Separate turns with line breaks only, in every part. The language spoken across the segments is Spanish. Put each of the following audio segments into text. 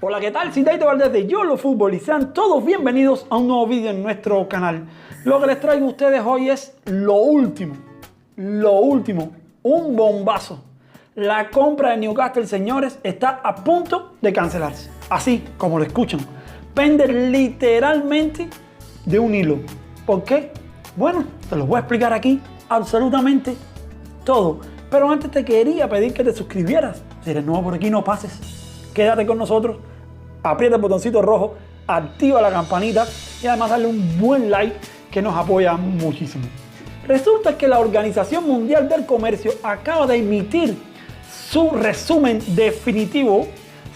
Hola, ¿qué tal? Soy Daito Valdés de YOLO Fútbol y sean todos bienvenidos a un nuevo vídeo en nuestro canal. Lo que les traigo a ustedes hoy es lo último, un bombazo. La compra de Newcastle, señores, está a punto de cancelarse. Así como lo escuchan. Pende literalmente de un hilo. ¿Por qué? Bueno, te lo voy a explicar aquí absolutamente todo. Pero antes te quería pedir que te suscribieras. Si eres nuevo por aquí, no pases. Quédate con nosotros, aprieta el botoncito rojo, activa la campanita y además darle un buen like que nos apoya muchísimo. Resulta que la Organización Mundial del Comercio acaba de emitir su resumen definitivo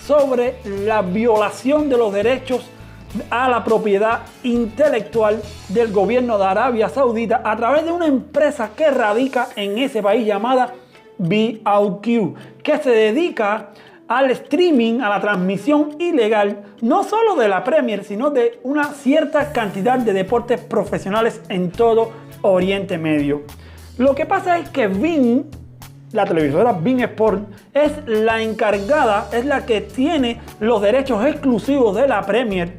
sobre la violación de los derechos a la propiedad intelectual del gobierno de Arabia Saudita a través de una empresa que radica en ese país llamada VOQ, que se dedica al streaming, a la transmisión ilegal, no solo de la Premier, sino de una cierta cantidad de deportes profesionales en todo Oriente Medio. Lo que pasa es que beIN, la televisora beIN Sport, es la encargada, es la que tiene los derechos exclusivos de la Premier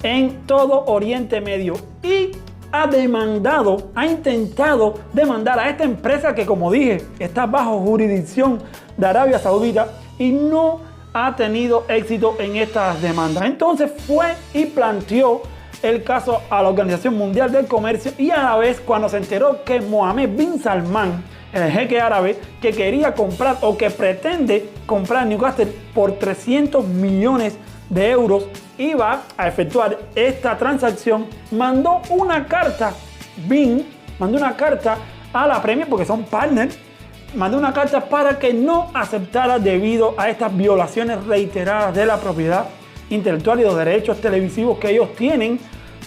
en todo Oriente Medio y ha intentado demandar a esta empresa que, como dije, está bajo jurisdicción de Arabia Saudita y no ha tenido éxito en estas demandas. Entonces fue y planteó el caso a la Organización Mundial del Comercio y a la vez, cuando se enteró que Mohammed bin Salman, el jeque árabe, que quería comprar o que pretende comprar Newcastle por 300 millones de euros, iba a efectuar esta transacción, mandó una carta, beIN mandó una carta a la Premier, porque son partners, mandó una carta para que no aceptara debido a estas violaciones reiteradas de la propiedad intelectual y los derechos televisivos que ellos tienen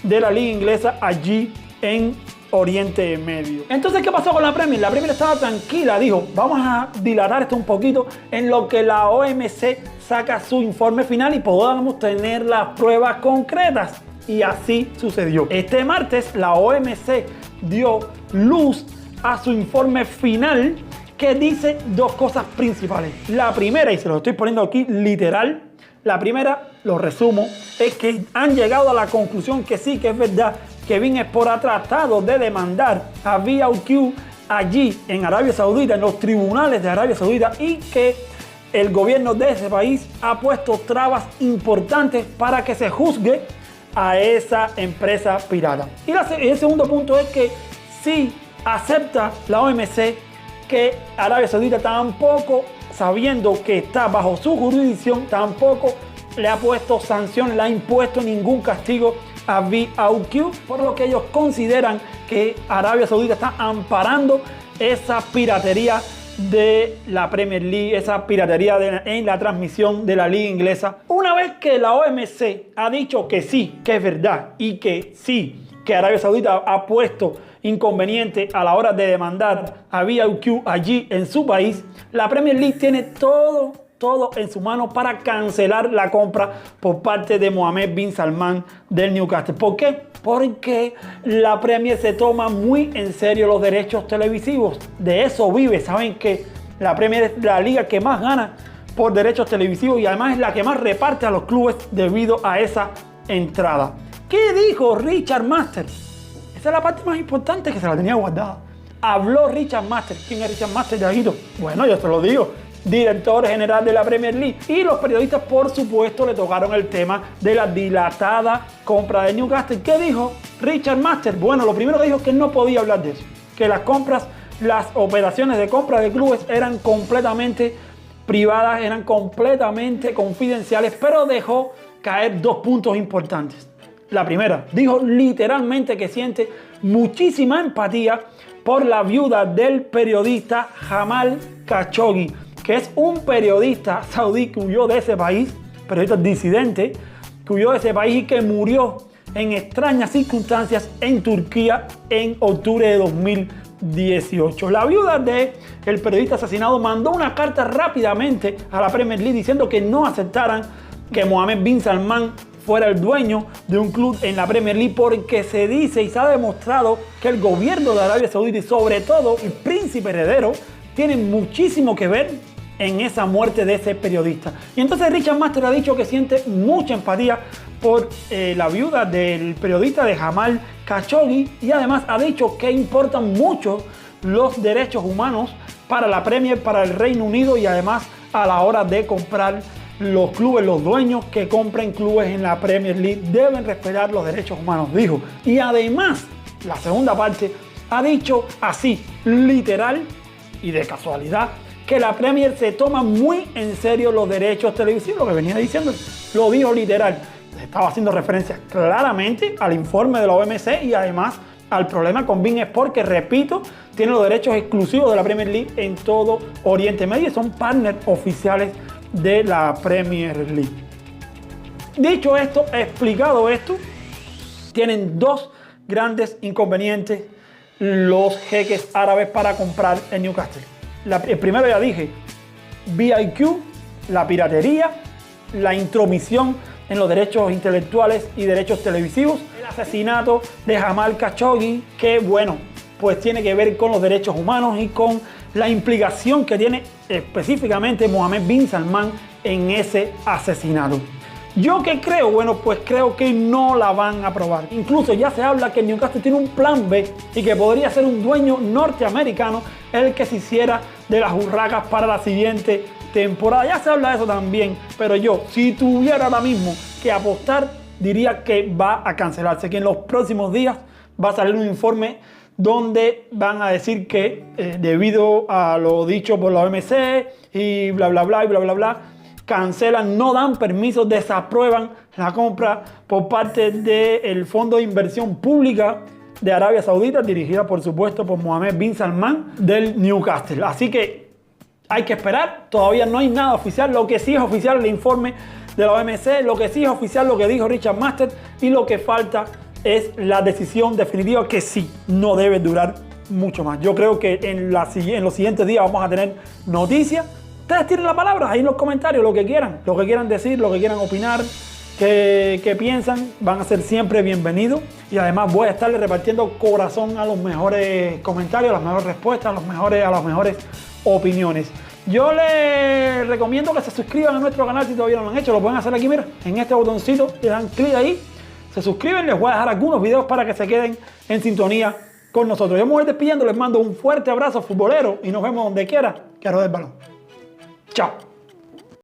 de la liga inglesa allí en Oriente Medio. Entonces, ¿qué pasó con la Premier? La Premier estaba tranquila, dijo, vamos a dilatar esto un poquito en lo que la OMC saca su informe final y podamos tener las pruebas concretas. Y así sucedió. Este martes la OMC dio luz a su informe final que dice dos cosas principales. La primera, y se lo estoy poniendo aquí literal, la primera, lo resumo, es que han llegado a la conclusión que sí, que es verdad, que beIN Sport ha tratado de demandar a VOQ allí en Arabia Saudita, en los tribunales de Arabia Saudita, y que el gobierno de ese país ha puesto trabas importantes para que se juzgue a esa empresa pirata. Y el segundo punto es que sí acepta la OMC que Arabia Saudita tampoco, sabiendo que está bajo su jurisdicción, tampoco le ha puesto sanción, le ha impuesto ningún castigo a VOQ, por lo que ellos consideran que Arabia Saudita está amparando esa piratería de la Premier League, esa piratería en la transmisión de la liga inglesa. Una vez que la OMC ha dicho que sí, que es verdad, y que sí, que Arabia Saudita ha puesto inconveniente a la hora de demandar a VOQ allí en su país, la Premier League tiene todo en su mano para cancelar la compra por parte de Mohammed bin Salman del Newcastle. ¿Por qué? Porque la Premier se toma muy en serio los derechos televisivos. De eso vive. Saben que la Premier es la liga que más gana por derechos televisivos y además es la que más reparte a los clubes debido a esa entrada. ¿Qué dijo Richard Masters? Esa es la parte más importante, que se la tenía guardada. Habló Richard Masters. ¿Quién es Richard Masters, Dieguito? Bueno, yo te lo digo. Director general de la Premier League. Y los periodistas, por supuesto, le tocaron el tema de la dilatada compra de Newcastle. ¿Qué dijo Richard Masters? Bueno, lo primero que dijo es que no podía hablar de eso. Que las compras, las operaciones de compra de clubes eran completamente privadas, eran completamente confidenciales, pero dejó caer dos puntos importantes. La primera, dijo literalmente que siente muchísima empatía por la viuda del periodista Jamal Khashoggi, que es un periodista saudí que huyó de ese país, periodista disidente, que huyó de ese país y que murió en extrañas circunstancias en Turquía en octubre de 2018. La viuda del periodista asesinado mandó una carta rápidamente a la Premier League diciendo que no aceptaran que Mohammed bin Salman fuera el dueño de un club en la Premier League, porque se dice y se ha demostrado que el gobierno de Arabia Saudita y sobre todo el príncipe heredero tienen muchísimo que ver en esa muerte de ese periodista. Y entonces Richard Masters ha dicho que siente mucha empatía por la viuda del periodista de Jamal Khashoggi, y además ha dicho que importan mucho los derechos humanos para la Premier, para el Reino Unido, y además a la hora de comprar los clubes, los dueños que compren clubes en la Premier League deben respetar los derechos humanos, dijo. Y además, la segunda parte, ha dicho así, literal y de casualidad, que la Premier se toma muy en serio los derechos televisivos, lo que venía diciendo, lo dijo literal. Estaba haciendo referencia claramente al informe de la OMC y además al problema con beIN Sport, que repito, tiene los derechos exclusivos de la Premier League en todo Oriente Medio y son partners oficiales de la Premier League. Dicho esto, explicado esto, tienen dos grandes inconvenientes los jeques árabes para comprar en Newcastle. El primero ya dije, VIQ, la piratería, la intromisión en los derechos intelectuales y derechos televisivos, el asesinato de Jamal Khashoggi, que bueno, pues tiene que ver con los derechos humanos y con la implicación que tiene específicamente Mohammed bin Salman en ese asesinato. ¿Yo qué creo? Bueno, pues creo que no la van a aprobar. Incluso ya se habla que el Newcastle tiene un plan B y que podría ser un dueño norteamericano el que se hiciera de las urracas para la siguiente temporada. Ya se habla de eso también, pero yo, si tuviera ahora mismo que apostar, diría que va a cancelarse, que en los próximos días va a salir un informe donde van a decir que debido a lo dicho por la OMC y bla bla bla y bla bla bla, cancelan, no dan permisos, desaprueban la compra por parte del Fondo de Inversión Pública de Arabia Saudita, dirigida por supuesto por Mohammed bin Salman del Newcastle. Así que hay que esperar, todavía no hay nada oficial. Lo que sí es oficial es el informe de la OMC, lo que sí es oficial lo que dijo Richard Masters, y lo que falta es la decisión definitiva, que sí, no debe durar mucho más. Yo creo que en los siguientes días vamos a tener noticias. Ustedes tienen la palabra ahí en los comentarios, lo que quieran decir, lo que quieran opinar, que piensan, van a ser siempre bienvenidos. Y además voy a estarle repartiendo corazón a los mejores comentarios, a las mejores respuestas, a las mejores opiniones. Yo les recomiendo que se suscriban a nuestro canal si todavía no lo han hecho. Lo pueden hacer aquí, mira, en este botoncito, le dan clic ahí, se suscriben. Les voy a dejar algunos videos para que se queden en sintonía con nosotros. Yo me voy despidiendo, les mando un fuerte abrazo futbolero y nos vemos donde quiera que rodee el balón. Chao.